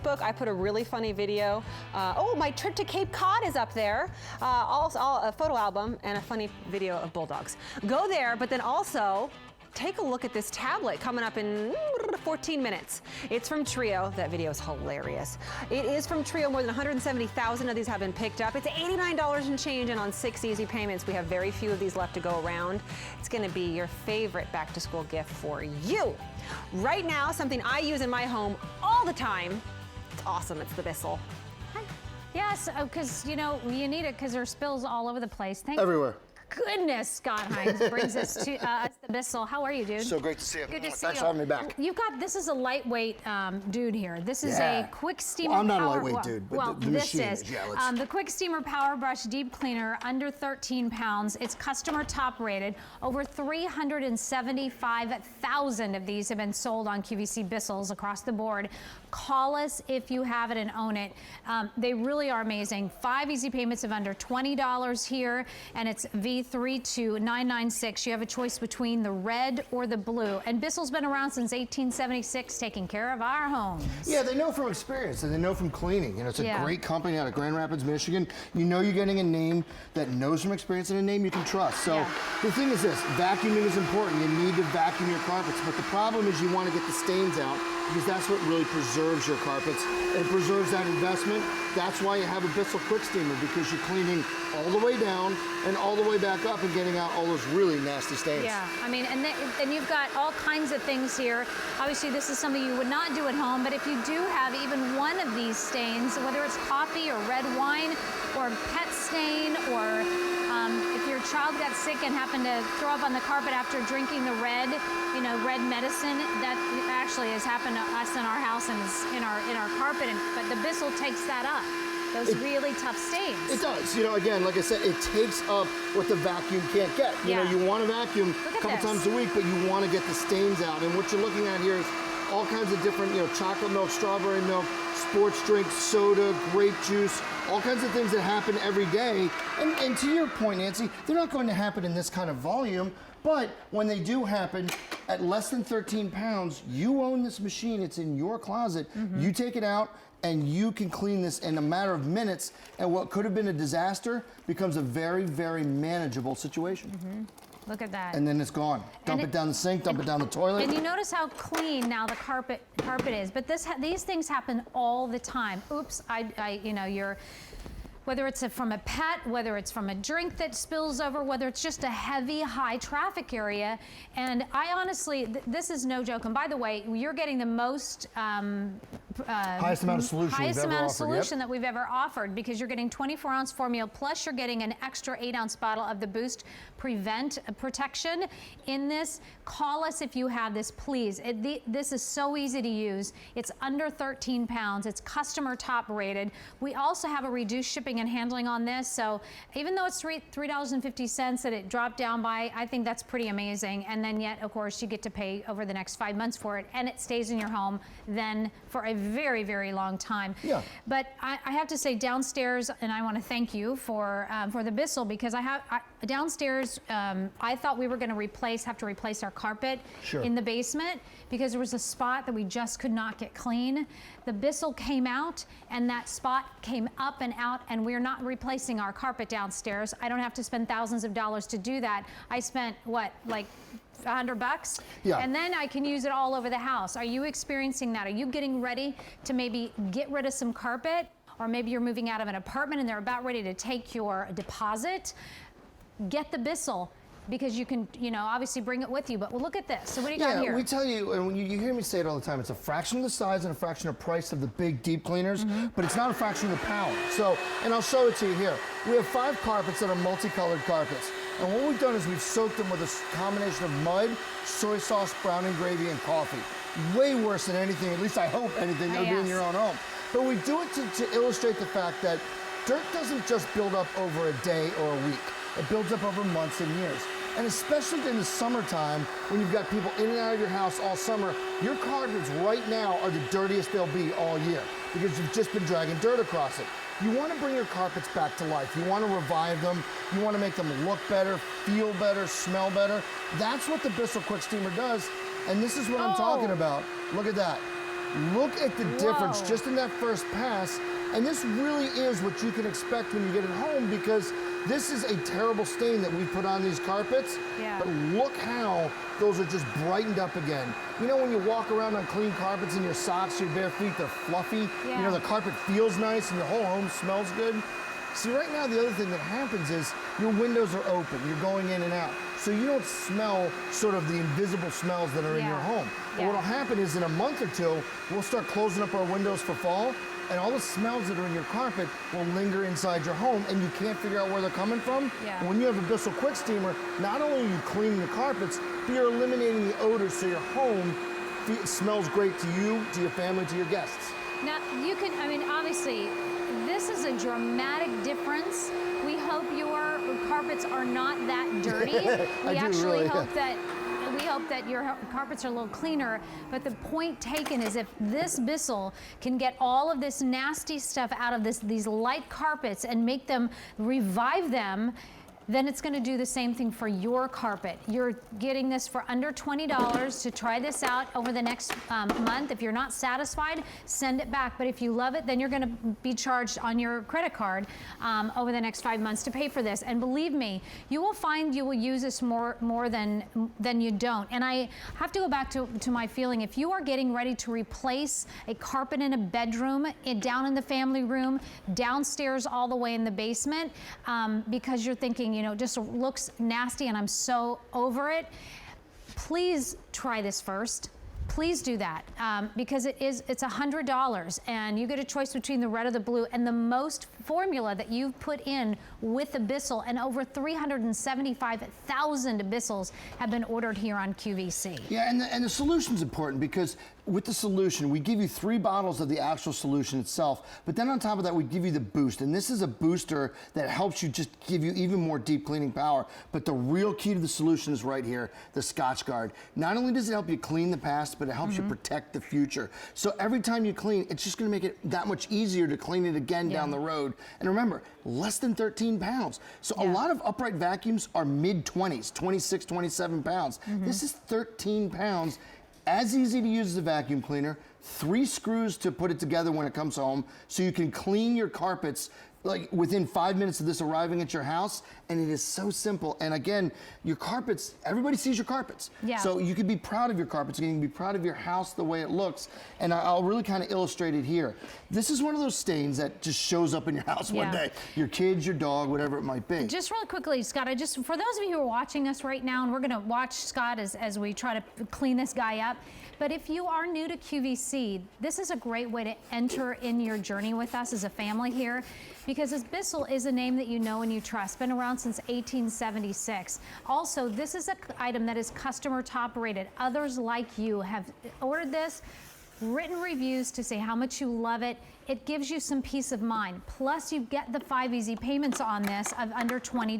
Facebook, I put a really funny video. Oh, my trip to Cape Cod is up there. Also, a photo album and a funny video of bulldogs. Go there, but then also, take a look at this tablet coming up in 14 minutes. It's from Trio. That video is hilarious. It is from Trio. More than 170,000 of these have been picked up. It's $89 and change, and on 6 easy payments. We have very few of these left to go around. It's going to be your favorite back-to-school gift for you. Right now, something I use in my home all the time. It's awesome. It's the Bissell. Yes, because, you know, you need it because there's spills all over the place. Everywhere. Goodness, Scott Hines brings us to the Bissell. How are you, dude? So great to see you. Good to see Thanks you. for having me back. You've got, this is a lightweight dude here. This is a Quicksteamer I'm not a power, lightweight dude, but well, the this machine is. Yeah, the Quicksteamer Powerbrush Deep Cleaner, under 13 pounds. It's customer top rated. Over 375,000 of these have been sold on QVC Bissells across the board. Call us if you have it and own it. They really are amazing. 5 easy payments of under $20 here, and it's V32996. You have a choice between the red or the blue. And Bissell's been around since 1876, taking care of our homes. Yeah, they know from experience, and they know from cleaning. You know, it's a great company out of Grand Rapids, Michigan. You know you're getting a name that knows from experience and a name you can trust. So the thing is this, vacuuming is important. You need to vacuum your carpets, but the problem is you want to get the stains out, because that's what really preserves your carpets. It preserves that investment. That's why you have a Bissell Quicksteamer, because you're cleaning all the way down and all the way back up and getting out all those really nasty stains. Yeah, I mean, and you've got all kinds of things here. Obviously, this is something you would not do at home, but if you do have even one of these stains, whether it's coffee or red wine or pet stain, or if your child got sick and happened to throw up on the carpet after drinking the red, you know, red medicine, that actually has happened to us in our house and is in our carpet, but the Bissell takes that up. Those really tough stains. It does. You know, again, like I said, it takes up what the vacuum can't get. You know, you want to vacuum a couple times a week, but you want to get the stains out. And what you're looking at here is all kinds of different, you know, chocolate milk, strawberry milk, sports drinks, soda, grape juice, all kinds of things that happen every day. And to your point, Nancy, they're not going to happen in this kind of volume, but when they do happen, at less than 13 pounds, you own this machine. It's in your closet. You take it out, and you can clean this in a matter of minutes, and what could have been a disaster becomes a very, very manageable situation. Look at that. And then it's gone. Dump it down the sink, dump it down the toilet. And you notice how clean now the carpet is, but these things happen all the time. Oops, you know, whether it's from a pet, whether it's from a drink that spills over, whether it's just a heavy, high traffic area. And I honestly, this is no joke. And by the way, you're getting the most highest amount of solution that we've ever offered, because you're getting 24-ounce formula, plus you're getting an extra 8-ounce bottle of the Boost Prevent protection in this. Call us if you have this, please. This is so easy to use. It's under 13 pounds. It's customer top rated. We also have a reduced shipping and handling on this, so even though it's $3.50 that it dropped down by, I think that's pretty amazing. And then yet, of course, you get to pay over the next 5 months for it, and it stays in your home then for a very, very long time. Yeah. But I have to say, downstairs, and I want to thank you for the Bissell, because downstairs, I thought we were going to have to replace our carpet in the basement, because there was a spot that we just could not get clean. The Bissell came out, and that spot came up and out, and we're not replacing our carpet downstairs. I don't have to spend thousands of dollars to do that. I spent, what, like $100? Yeah. And then I can use it all over the house. Are you experiencing that? Are you getting ready to maybe get rid of some carpet? Or maybe you're moving out of an apartment and they're about ready to take your deposit? Get the Bissell, because you can, you know, obviously bring it with you. But look at this. So what do you got here? Yeah, we tell you, and when you hear me say it all the time, it's a fraction of the size and a fraction of price of the big deep cleaners, but it's not a fraction of the power. So, and I'll show it to you here. We have 5 carpets that are multicolored carpets. And what we've done is we've soaked them with a combination of mud, soy sauce, browning gravy, and coffee. Way worse than anything, at least I hope anything that would be in your own home. But we do it to illustrate the fact that dirt doesn't just build up over a day or a week. It builds up over months and years. And especially in the summertime, when you've got people in and out of your house all summer, your carpets right now are the dirtiest they'll be all year, because you've just been dragging dirt across it. You want to bring your carpets back to life. You want to revive them. You want to make them look better, feel better, smell better. That's what the Bissell Quicksteamer does. And this is what I'm talking about. Look at that. Look at the difference just in that first pass. And this really is what you can expect when you get it home, because this is a terrible stain that we put on these carpets. Yeah. But look how those are just brightened up again. You know when you walk around on clean carpets and your socks, your bare feet, they're fluffy? Yeah. You know, the carpet feels nice and your whole home smells good? See, right now, the other thing that happens is your windows are open. You're going in and out. So you don't smell sort of the invisible smells that are in your home. But what'll happen is in a month or two, we'll start closing up our windows for fall, and all the smells that are in your carpet will linger inside your home, and you can't figure out where they're coming from. Yeah. When you have a Bissell Quicksteamer, not only are you cleaning the carpets, but you're eliminating the odors so your home smells great to you, to your family, to your guests. Now, you can, I mean, obviously, this is a dramatic difference. We hope your carpets are not that dirty. We actually hope that your carpets are a little cleaner, but the point taken is if this Bissell can get all of this nasty stuff out of these light carpets and make them, revive them, then it's going to do the same thing for your carpet. You're getting this for under $20 to try this out over the next month. If you're not satisfied, send it back. But if you love it, then you're going to be charged on your credit card over the next 5 months to pay for this. And believe me, you will find you will use this more than you don't. And I have to go back to my feeling. If you are getting ready to replace a carpet in a bedroom, down in the family room, downstairs all the way in the basement, because you're thinking, you know, just looks nasty and I'm so over it, please try this first. Please do that because it's $100 and you get a choice between the red or the blue, and the most formula that you've put in with the Bissell, and over 375,000 Bissells have been ordered here on QVC. Yeah, and the solution's important because with the solution, we give you 3 bottles of the actual solution itself, but then on top of that, we give you the boost. And this is a booster that helps you just give you even more deep cleaning power. But the real key to the solution is right here, the Scotch Guard. Not only does it help you clean the past, but it helps you protect the future. So every time you clean, it's just gonna make it that much easier to clean it again down the road. And remember, less than 13 pounds. So a lot of upright vacuums are mid-20s, 26, 27 pounds. This is 13 pounds. As easy to use as a vacuum cleaner, 3 screws to put it together when it comes home, so you can clean your carpets like within 5 minutes of this arriving at your house, and it is so simple. And again, your carpets, everybody sees your carpets. Yeah. So you can be proud of your carpets, and you can be proud of your house the way it looks. And I'll really kind of illustrate it here. This is one of those stains that just shows up in your house one day. Your kids, your dog, whatever it might be. Just really quickly, Scott, for those of you who are watching us right now, and we're gonna watch Scott as we try to clean this guy up, but if you are new to QVC, this is a great way to enter in your journey with us as a family here, because this Bissell is a name that you know and you trust, been around since 1876. Also, this is an item that is customer top rated. Others like you have ordered this, written reviews to say how much you love it. It gives you some peace of mind. Plus, you get the 5 easy payments on this of under $20.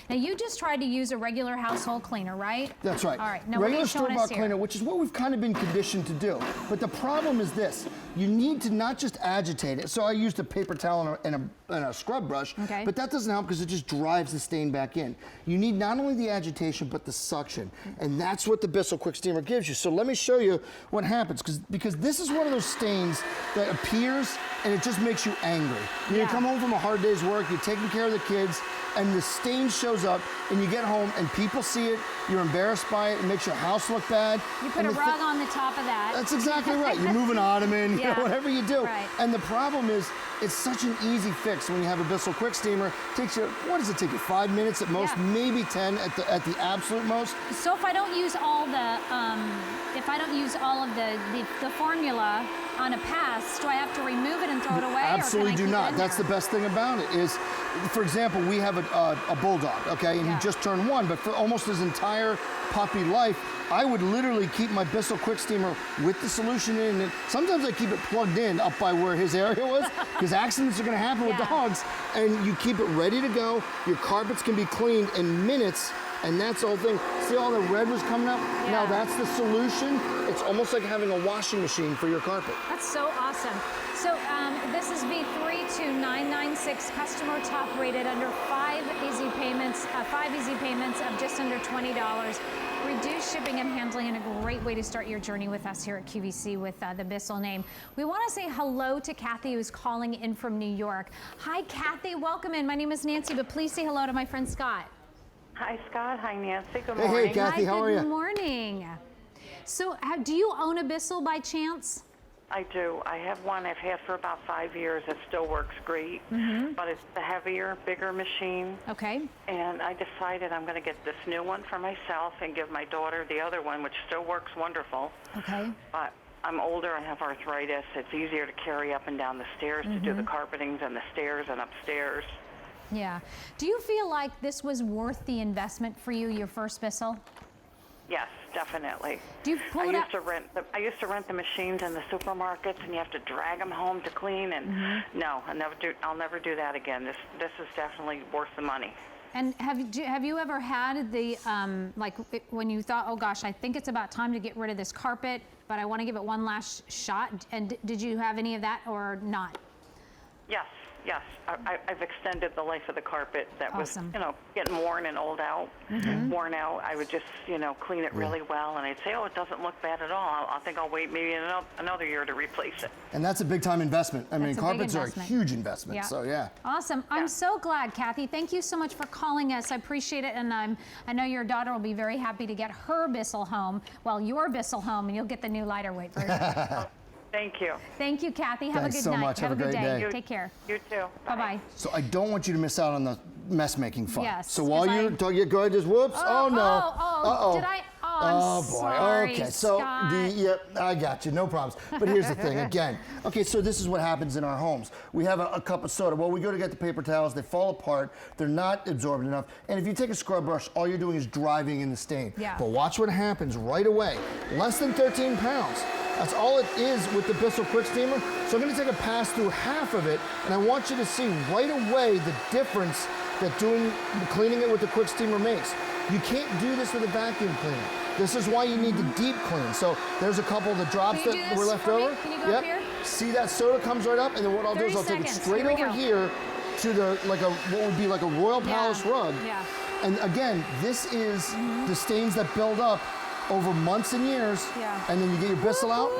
Now, you just tried to use a regular household cleaner, right? That's right. All right. Now, regular store-bought cleaner, which is what we've kind of been conditioned to do. But the problem is this: you need to not just agitate it. So I used a paper towel and a scrub brush, but that doesn't help because it just drives the stain back in. You need not only the agitation but the suction, and that's what the Bissell Quicksteamer gives you. So let me show you what happens, because this is one of those stains that appears and it just makes you angry. You come home from a hard day's work, you're taking care of the kids, and the stain shows up, and you get home and people see it, you're embarrassed by it, it makes your house look bad. You put a rug on the top of that. That's exactly right. You move an ottoman, you know, whatever you do. Right. And the problem is, it's such an easy fix when you have a Bissell Quicksteamer. It takes you, what does it take you, 5 minutes at most, maybe 10 at the absolute most. So if I don't use all the, the formula on a pass, do I have to remove it and throw it away? Absolutely or can I do keep not. it in That's there? the best thing about it is, for example, we have a bulldog, okay, and he just turned 1, but for almost his entire puppy life, I would literally keep my Bissell Quicksteamer with the solution in it. Sometimes I keep it plugged in up by where his area was, because accidents are going to happen with dogs, and you keep it ready to go. Your carpets can be cleaned in minutes, and that's the whole thing. See all the red was coming up? Yeah. Now that's the solution. It's almost like having a washing machine for your carpet. That's so awesome. So this is V32996, customer top rated, under 5 easy payments of just under $20. Reduced shipping and handling, and a great way to start your journey with us here at QVC with the Bissell name. We want to say hello to Kathy, who's calling in from New York. Hi, Kathy. Welcome in. My name is Nancy, but please say hello to my friend Scott. Hi, Scott. Hi, Nancy. Good Hey, morning. hey, Kathy. How are you? Good morning. So, do you own a Bissell by chance? I do. I have one I've had for about 5 years. It still works great, but it's the heavier, bigger machine. Okay. And I decided I'm going to get this new one for myself and give my daughter the other one, which still works wonderful. Okay. But I'm older. I have arthritis. It's easier to carry up and down the stairs to do the carpetings and the stairs and upstairs. Yeah. Do you feel like this was worth the investment for you, your first Bissell? Yes, definitely. Do you pull I it used up? to rent the machines in the supermarkets, and you have to drag them home to clean. And no, I'll never do that again. This is definitely worth the money. And have you ever had the when you thought, oh gosh, I think it's about time to get rid of this carpet, but I want to give it one last shot? And did you have any of that or not? Yes. I've extended the life of the carpet that Awesome. was, getting worn and worn out. I would just, clean it really well, and I'd say, oh, it doesn't look bad at all. I think I'll wait maybe another year to replace it. And that's a big time investment. I mean, That's a big carpets are a investment. huge investment. Yeah. So yeah. Awesome. I'm so glad, Kathy. Thank you so much for calling us. I appreciate it, and I know your daughter will be very happy to get her Bissell home, your Bissell home, and you'll get the new lighter weight version. Thank you. Thank you, Kathy. Have Thanks a good so night. much. Have a good great day. Take care. You too. Bye-bye. So I don't want you to miss out on the mess making fun. Yes, So while 'cause you're talking, go ahead, just whoops. Oh, no. Uh-oh. Did I? Oh, I'm boy. sorry, Okay. So Scott. I got you. No problems. But here's the thing. Again. Okay. So this is what happens in our homes. We have a cup of soda. Well, we go to get the paper towels. They fall apart. They're not absorbent enough. And if you take a scrub brush, all you're doing is driving in the stain. Yeah. But watch what happens right away. Less than 13 pounds. That's all it is with the Bissell Quicksteamer. So I'm going to take a pass through half of it, and I want you to see right away the difference that cleaning it with the Quicksteamer makes. You can't do this with a vacuum cleaner. This is why you need to deep clean. So there's a couple of the drops Can you do that this were left for me? over. Can you go up here? See that soda comes right up, and then what I'll do is 30 I'll take it seconds. straight Here we over go. here to what would be like a Royal Palace rug. Yeah. And again, this is the stains that build up over months and years. Yeah. And then you get your Bissell out,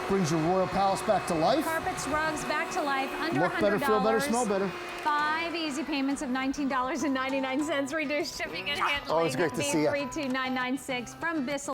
brings your Royal Palace back to life. Carpets, rugs, back to life, under Look $100. better, feel better, smell better. 5 easy payments of $19.99, reduced shipping and handling. Oh, it's great to see ya. V32996 from Bissell.